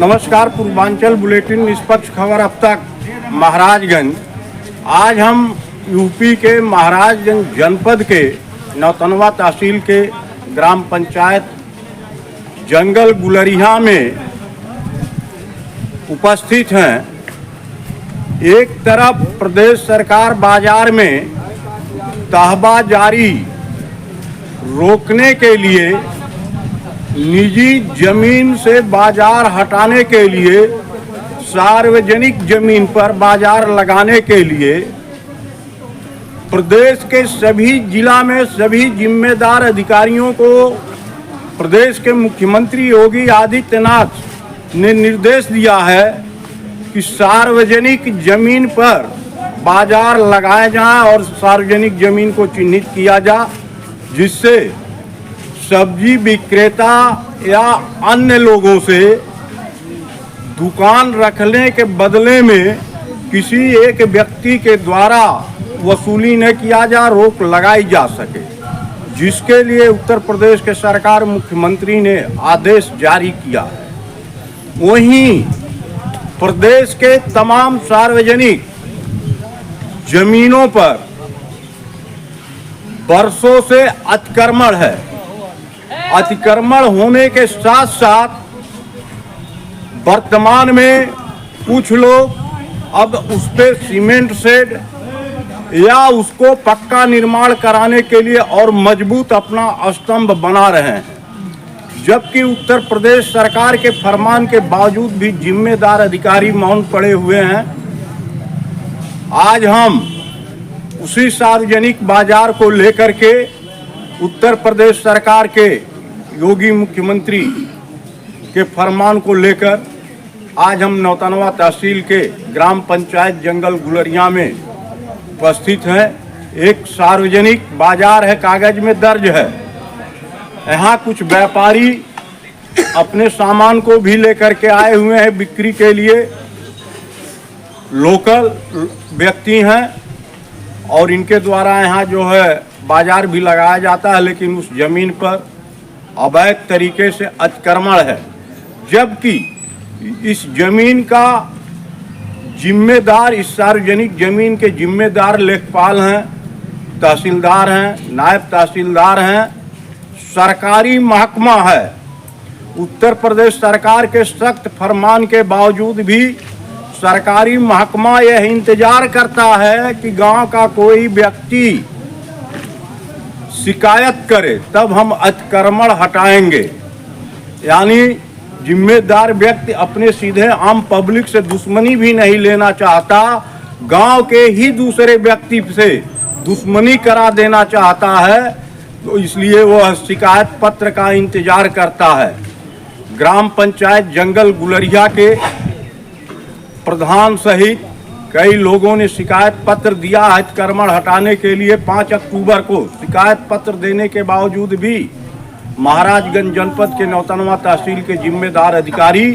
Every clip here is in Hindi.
नमस्कार। पूर्वांचल बुलेटिन निष्पक्ष खबर अब तक महाराजगंज। आज हम यूपी के महाराजगंज जनपद के नौतनवा तहसील के ग्राम पंचायत जंगल गुलरिया में उपस्थित हैं। एक तरफ प्रदेश सरकार बाजार में तहबाजारी रोकने के लिए, निजी जमीन से बाजार हटाने के लिए, सार्वजनिक जमीन पर बाजार लगाने के लिए प्रदेश के सभी जिला में सभी जिम्मेदार अधिकारियों को प्रदेश के मुख्यमंत्री योगी आदित्यनाथ ने निर्देश दिया है कि सार्वजनिक जमीन पर बाजार लगाए जाए और सार्वजनिक जमीन को चिन्हित किया जा, जिससे सब्जी विक्रेता या अन्य लोगों से दुकान रखने के बदले में किसी एक व्यक्ति के द्वारा वसूली न किया जा, रोक लगाई जा सके, जिसके लिए उत्तर प्रदेश के सरकार मुख्यमंत्री ने आदेश जारी किया है। वहीं प्रदेश के तमाम सार्वजनिक जमीनों पर वर्षों से अतिक्रमण है। अतिक्रमण होने के साथ साथ वर्तमान में कुछ लोग अब उस पे सीमेंट शेड या उसको पक्का निर्माण कराने के लिए और मजबूत अपना स्तंभ बना रहे हैं, जबकि उत्तर प्रदेश सरकार के फरमान के बावजूद भी जिम्मेदार अधिकारी मौन पड़े हुए हैं। आज हम उसी सार्वजनिक बाजार को लेकर के उत्तर प्रदेश सरकार के योगी मुख्यमंत्री के फरमान को लेकर आज हम नौतनवा तहसील के ग्राम पंचायत जंगल गुलरिया में उपस्थित हैं। एक सार्वजनिक बाजार है, कागज में दर्ज है। यहाँ कुछ व्यापारी अपने सामान को भी लेकर के आए हुए हैं बिक्री के लिए। लोकल व्यक्ति हैं और इनके द्वारा यहाँ जो है बाजार भी लगाया जाता है, लेकिन उस जमीन पर अवैध तरीके से अतिक्रमण है, जबकि इस जमीन का जिम्मेदार, इस सार्वजनिक जमीन के जिम्मेदार लेखपाल हैं, तहसीलदार हैं, नायब तहसीलदार हैं, सरकारी महकमा है। उत्तर प्रदेश सरकार के सख्त फरमान के बावजूद भी सरकारी महकमा यह इंतजार करता है कि गांव का कोई व्यक्ति शिकायत करे तब हम अतिक्रमण हटाएंगे। यानी जिम्मेदार व्यक्ति अपने सीधे आम पब्लिक से दुश्मनी भी नहीं लेना चाहता, गांव के ही दूसरे व्यक्ति से दुश्मनी करा देना चाहता है, तो इसलिए वह शिकायत पत्र का इंतजार करता है। ग्राम पंचायत जंगल गुलरिया के प्रधान सहित कई लोगों ने शिकायत पत्र दिया अतिक्रमण हटाने के लिए। 5 अक्टूबर को शिकायत पत्र देने के बावजूद भी महाराजगंज जनपद के नौतनवा तहसील के जिम्मेदार अधिकारी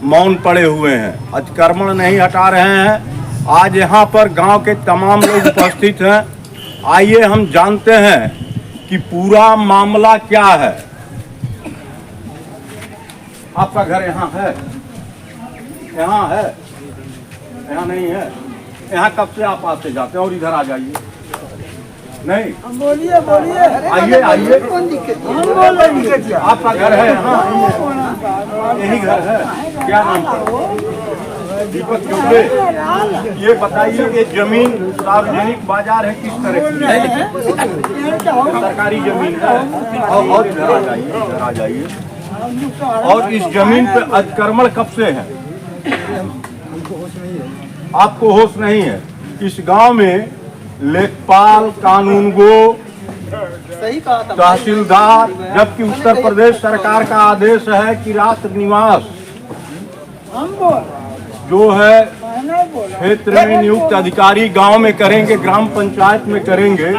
मौन पड़े हुए हैं, अतिक्रमण नहीं हटा रहे हैं। आज यहाँ पर गांव के तमाम लोग उपस्थित हैं। आइए हम जानते हैं कि पूरा मामला क्या है। आपका घर यहाँ है? यहाँ है? यहाँ नहीं है? यहाँ कब से आप आते जाते हैं? और इधर आ जाइए। नहीं, बोलिए बोलिए, आइए आइए। आपका घर है यहाँ? यही घर है? क्या नाम है? दीपक चौबे। ये बताइए, ये जमीन सार्वजनिक बाजार है, किस तरह की है? सरकारी जमीन है। और इधर आ जाइए, इधर आ जाइए। और इस जमीन पे अतिक्रमण कब से है? आपको होश नहीं है? इस गांव में लेखपाल, कानूनगो, तहसीलदार, जबकि उत्तर प्रदेश सरकार का आदेश है कि रात्र निवास जो है क्षेत्र में नियुक्त अधिकारी गांव में करेंगे, ग्राम पंचायत में करेंगे।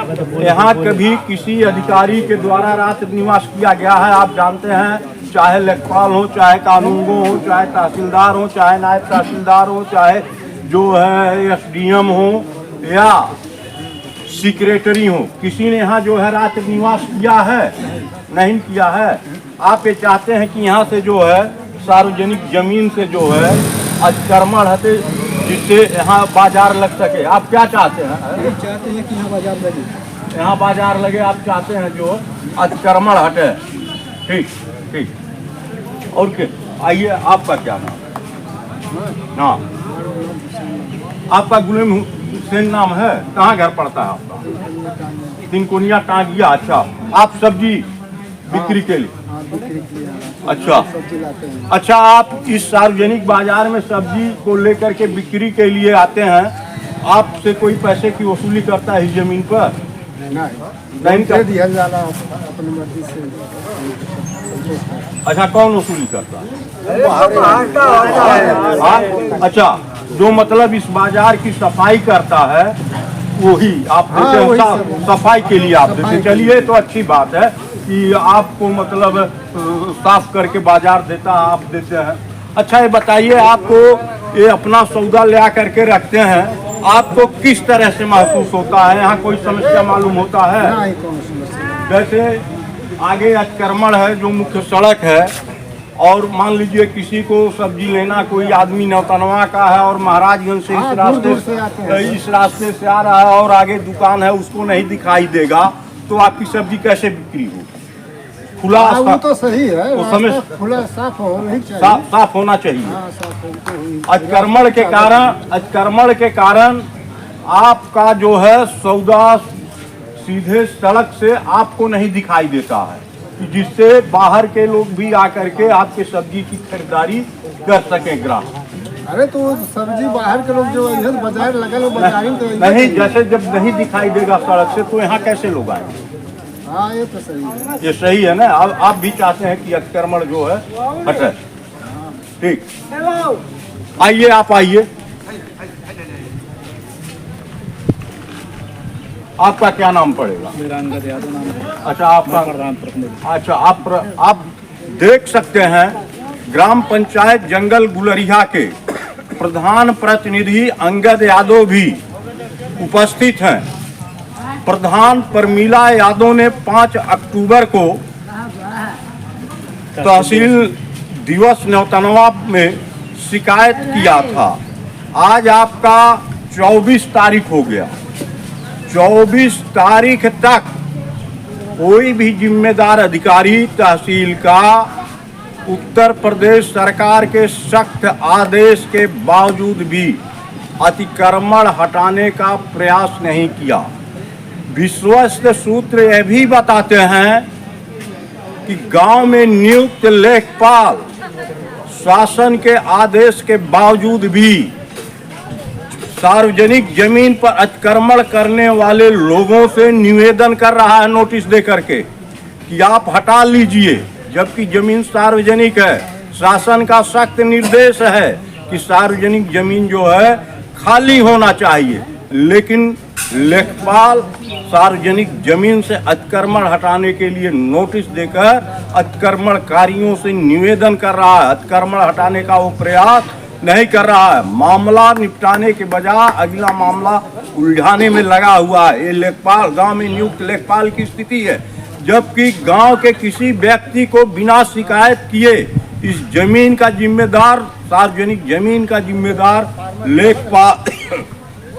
यहाँ कभी किसी अधिकारी के द्वारा रात्र निवास किया गया है? आप जानते हैं, चाहे लेखपाल हो, चाहे कानूनगो हो, चाहे तहसीलदार हो, चाहे नायब तहसीलदार हो, चाहे जो है एसडीएम हो या सेक्रेटरी हो, किसी ने यहाँ जो है रात्र निवास किया है? नहीं किया है। आप ये चाहते हैं कि यहाँ से जो है सार्वजनिक जमीन से जो है अतिक्रमण हटे, जिससे यहाँ बाजार लग सके। आप क्या चाहते हैं? चाहते हैं कि यहाँ बाजार लगे, यहाँ बाजार लगे। आप चाहते हैं जो अतिक्रमण हटे। ठीक ठीक। और क्या? आइए, आपका क्या नाम है? हाँ, आपका गुलाम हुसैन नाम है। कहाँ घर पड़ता है आपका? तिनकोनिया टांगिया। अच्छा, आप सब्जी बिक्री के लिए? बिक्री के लिए अच्छा सब्जी लाते हैं। अच्छा, आप इस सार्वजनिक बाजार में सब्जी को लेकर के बिक्री के लिए आते हैं, आपसे कोई पैसे की वसूली करता है इस जमीन पर? नहीं कर दिया जाला अपनी मर्जी से। अच्छा, कौन वसूली करता है? हाँ? अच्छा, जो मतलब इस बाजार की सफाई करता है वही आप देते हैं? वही सफाई के लिए आप देते हैं। चलिए, तो अच्छी बात है कि आपको मतलब साफ करके बाजार देता है, आप देते हैं। अच्छा, ये बताइए, आपको ये अपना सौदा ले करके रखते हैं, आपको किस तरह से महसूस होता है? यहाँ कोई समस्या मालूम होता है? नहीं, कौन समस्या। जैसे आगे अतिक्रमण है, जो मुख्य सड़क है, और मान लीजिए किसी को सब्जी लेना, कोई आदमी नौतनवा का है और महाराजगंज से हाँ, इस दूर से आते हैं। इस रास्ते से आ रहा है और आगे दुकान है, उसको नहीं दिखाई देगा, तो आपकी सब्जी कैसे बिक्री होगी? खुला वो तो सही है, वो समय खुला साफ होना ही चाहिए। साफ होना चाहिए। हाँ, साफ होना चाहिए। अतिक्रमण के कारण आपका जो है सौदा सीधे सड़क से आपको नहीं दिखाई देता है, जिससे बाहर के लोग भी आकर के आपके सब्जी की खरीदारी कर सके ग्राहक। अरे तो सब्जी बाहर के लोग जो इधर बाजार लगल, बाजार में तो नहीं, जैसे जब नहीं दिखाई देगा सड़क से, तो यहाँ कैसे लोग आएंगे? हाँ, ये तो सही है। ये सही है ना? आप भी चाहते हैं कि अतिक्रमण जो है हटे। ठीक, आइए, आप आइए। आपका क्या नाम पड़ेगा? मेरा अंगद यादव नाम है। अच्छा, आपका? अच्छा, आप देख सकते हैं ग्राम पंचायत जंगल गुलरिया के प्रधान प्रतिनिधि अंगद यादव भी उपस्थित हैं। प्रधान परमीला यादव ने 5 अक्टूबर को तहसील दिवस नौतनवा में शिकायत किया था। आज आपका 24 तारीख हो गया। 24 तारीख तक कोई भी जिम्मेदार अधिकारी तहसील का उत्तर प्रदेश सरकार के सख्त आदेश के बावजूद भी अतिक्रमण हटाने का प्रयास नहीं किया। विश्वस्त सूत्र यह भी बताते हैं कि गांव में नियुक्त लेखपाल शासन के आदेश के बावजूद भी सार्वजनिक जमीन पर अतिक्रमण करने वाले लोगों से निवेदन कर रहा है नोटिस दे करके कि आप हटा लीजिए, जबकि जमीन सार्वजनिक है। शासन का सख्त निर्देश है कि सार्वजनिक जमीन जो है खाली होना चाहिए, लेकिन लेखपाल सार्वजनिक जमीन से अतिक्रमण हटाने के लिए नोटिस देकर अतिक्रमणकारियों से निवेदन कर रहा है। अतिक्रमण हटाने का वो प्रयास नहीं कर रहा है। मामला निपटाने के बजाय अगला मामला उलझाने में लगा हुआ है। ये लेखपाल, गांव में नियुक्त लेखपाल की स्थिति है, जबकि गांव के किसी व्यक्ति को बिना शिकायत किए इस जमीन का जिम्मेदार, सार्वजनिक जमीन का जिम्मेदार लेखपाल,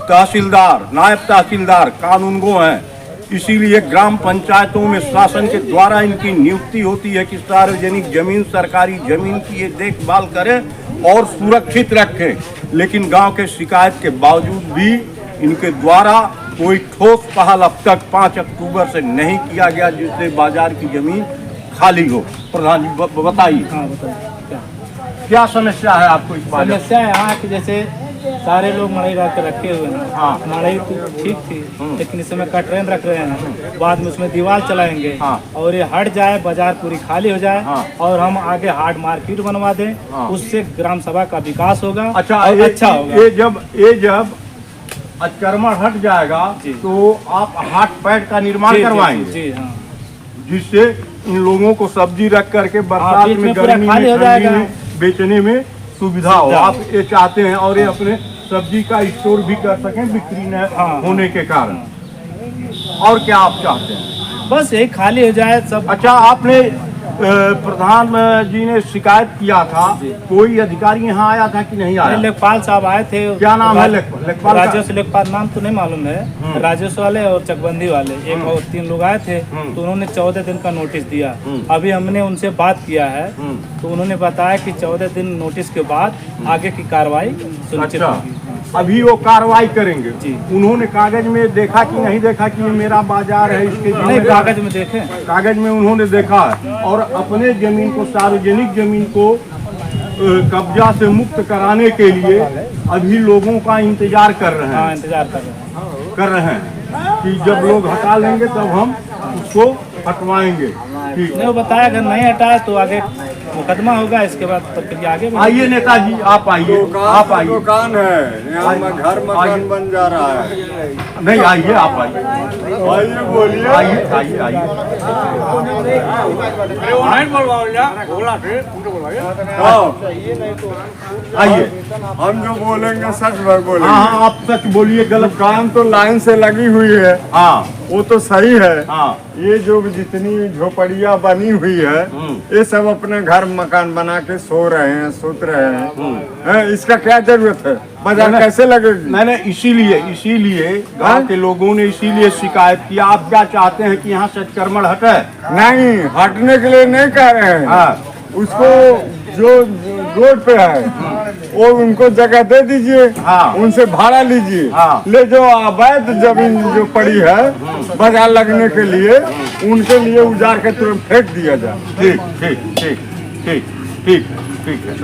तहसीलदार, नायब तहसीलदार कानूनगो हैं। इसीलिए ग्राम पंचायतों में शासन के द्वारा इनकी नियुक्ति होती है कि सार्वजनिक जमीन, सरकारी जमीन की ये देखभाल करें और सुरक्षित रखें। लेकिन गांव के शिकायत के बावजूद भी इनके द्वारा कोई ठोस पहल अब तक 5 अक्टूबर से नहीं किया गया जिससे बाजार की जमीन खाली हो। प्रधान जी बताइए। हाँ, बताइए क्या समस्या है आपको इस बाजार? समस्या है यहाँ की, जैसे सारे लोग मड़ई रख के रखे हुए हैं। हाँ। मड़ई तो ठीक थी, लेकिन इस समय कटरे में रख रहे हैं, बाद में उसमें दीवार चलाएंगे। हाँ। और ये हट जाए, बाजार पूरी खाली हो जाए। हाँ। और हम आगे हाट मार्केट बनवा दें। हाँ। उससे ग्राम सभा का विकास होगा। अच्छा, और अच्छा होगा। ये जब अतिक्रमण हट जाएगा तो आप हाट पैड का निर्माण करवाएंगे? जी हाँ, जिससे इन लोगों को सब्जी रख करके बरसात बीच में, में पूरा गर्मी खाली में, हो ठंडी जाएगा। में बेचने में सुविधा हो। आप ये चाहते हैं और ये अपने सब्जी का स्टोर भी कर सकें बिक्री न होने के कारण। और क्या आप चाहते हैं? बस यही खाली हो जाए सब। अच्छा, आपने प्रधान जी ने शिकायत किया था, कोई अधिकारी यहाँ आया था कि नहीं आया? लेखपाल साहब आए थे। क्या नाम है लेखपाल? राजेश लेखपाल, नाम तो नहीं मालूम है। राजेश वाले और चकबंदी वाले एक और 3 लोग आए थे, तो उन्होंने 14 दिन का नोटिस दिया। अभी हमने उनसे बात किया है, तो उन्होंने बताया कि 14 दिन नोटिस के बाद आगे की कार्रवाई सुनिश्चित होगी। अभी वो कार्रवाई करेंगे जी। उन्होंने कागज में देखा कि नहीं देखा कि ये मेरा बाजार है, इसके नहीं, कागज में देखे, कागज में उन्होंने देखा है। और अपने जमीन को, सार्वजनिक जमीन को कब्जा से मुक्त कराने के लिए अभी लोगों का इंतजार कर रहे हैं। हाँ, इंतजार कर रहे हैं कि जब लोग हटा लेंगे तब हम उसको हटवाएंगे। ठीक, नहीं, वो बताया अगर नहीं हटाए तो आगे मुकदमा होगा, इसके बाद प्रक्रिया आगे बढ़ेगी। आइए नेताजी, आप आइए, आप आइए। दुकान है यहाँ में, घर मकान बन जा रहा है। नहीं, आइए, आप आइए, आइए बोलिए। आइए, आइए, आइए। आइए, हम जो बोलेंगे सच भर बोलेंगे। हाँ हाँ, आप सच बोलिए, गलत दुकान तो लाइन से लगी हुई है, हाँ वो तो सही है। हाँ। ये जो जितनी झोपड़ियाँ बनी हुई है, ये सब अपने घर मकान बना के सो रहे हैं, सोच रहे हैं। इसका क्या जरूरत है? बाजार कैसे लगेगी? मैंने इसीलिए गांव के लोगों ने इसीलिए शिकायत किया। आप क्या चाहते हैं कि यहाँ से अतिक्रमण हटे? नहीं, हटने के लिए नहीं कह रहे हैं। हाँ। उसको जो रोड पे है वो उनको जगह दे दीजिए। हाँ। उनसे भाड़ा लीजिए। हाँ। ले जो अवैध जमीन जो पड़ी है बाजार लगने के लिए, उनके लिए उजाड़ के तुरंत फेंक दिया जाए। ठीक ठीक ठीक ठीक ठीक ठीक है,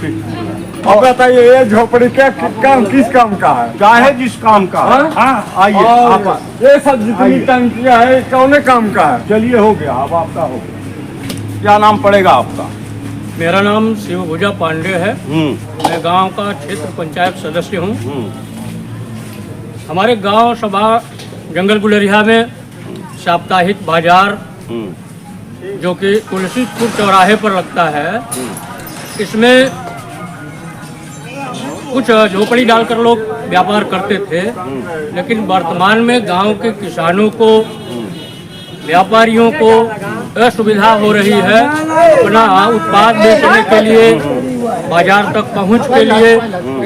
ठीक। अब बताइए, ये झोपड़ी क्या काम, किस काम का है? चाहे जिस काम का। हाँ? आइए, और आप ये सब जितनी आइए। टंकियां है, कौन काम का है? चलिए, हो गया, अब आपका हो गया। क्या नाम पड़ेगा आपका? मेरा नाम शिवभुजा पांडे है। मैं गांव का क्षेत्र पंचायत सदस्य हूं। हमारे गांव सभा जंगल गुलेरिया में साप्ताहिक बाजार जो कि तुलसीपुर चौराहे पर लगता है, इसमें कुछ झोपड़ी डालकर लोग व्यापार करते थे, लेकिन वर्तमान में गांव के किसानों को, व्यापारियों को असुविधा हो रही है अपना उत्पाद बेचने के लिए, बाजार तक पहुंच के लिए।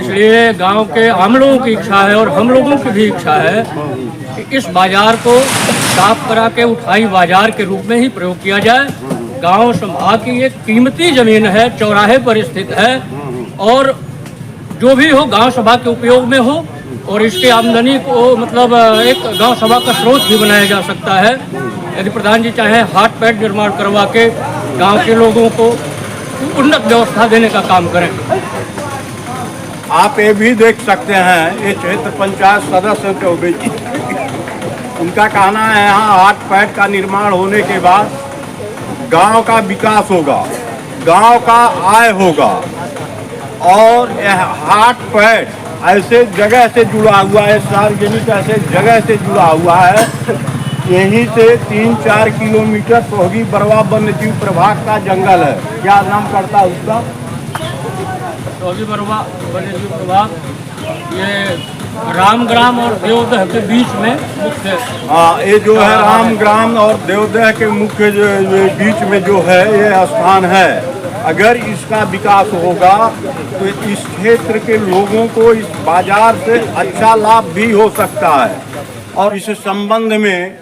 इसलिए गांव के आम लोगों की इच्छा है और हम लोगों की भी इच्छा है कि इस बाजार को साफ करा के उठाई बाजार के रूप में ही प्रयोग किया जाए। गांव सभा की एक कीमती जमीन है, चौराहे पर स्थित है, और जो भी हो गांव सभा के उपयोग में हो, और इसके आमदनी को मतलब एक गांव सभा का स्रोत भी बनाया जा सकता है। यदि प्रधान जी चाहें, हाट पैड निर्माण करवा के गांव के लोगों को उन्नत व्यवस्था देने का काम करें। आप ये भी देख सकते हैं, ये क्षेत्र पंचायत सदस्य चौबे जी, उनका कहना है यहाँ हाट पैड का निर्माण होने के बाद गांव का विकास होगा, गांव का आय होगा। और यह हाट पैड ऐसे जगह से जुड़ा हुआ है, सार्वजनिक ऐसे जगह से जुड़ा हुआ है, यहीं से 3-4 किलोमीटर सोहगी बरवा वन्यजीव प्रभाग का जंगल है। क्या नाम पड़ता है उसका? सोहगी बरवा वन्यजीव प्रभाग, ये रामग्राम और देवदह के बीच में मुख्य। हाँ, ये जो है रामग्राम और देवदह के मुख्य बीच में जो है ये स्थान है। अगर इसका विकास होगा तो इस क्षेत्र के लोगों को इस बाजार से अच्छा लाभ भी हो सकता है। और इस संबंध में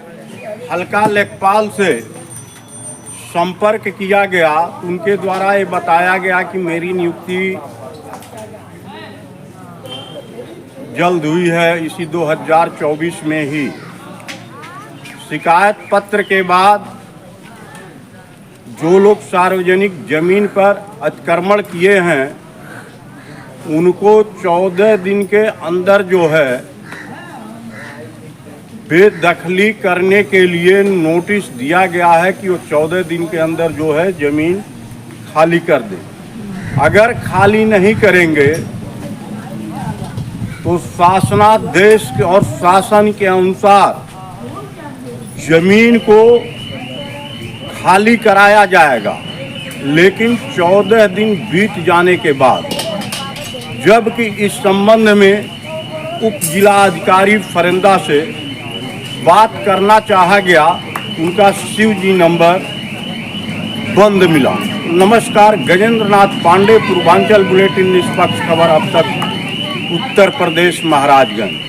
हल्का लेखपाल से संपर्क किया गया, उनके द्वारा ये बताया गया कि मेरी नियुक्ति जल्द हुई है, इसी 2024 में ही। शिकायत पत्र के बाद जो लोग सार्वजनिक जमीन पर अतिक्रमण किए हैं उनको 14 दिन के अंदर जो है बेदखली करने के लिए नोटिस दिया गया है कि वो 14 दिन के अंदर जो है जमीन खाली कर दे। अगर खाली नहीं करेंगे तो शासनादेश और शासन के अनुसार जमीन को खाली कराया जाएगा। लेकिन 14 दिन बीत जाने के बाद, जबकि इस संबंध में उप जिला अधिकारी फरिंदा से बात करना चाहा गया, उनका शिव जी नंबर बंद मिला। नमस्कार, गजेंद्र नाथ पांडे, पूर्वांचल बुलेटिन निष्पक्ष खबर अब तक, उत्तर प्रदेश, महाराजगंज।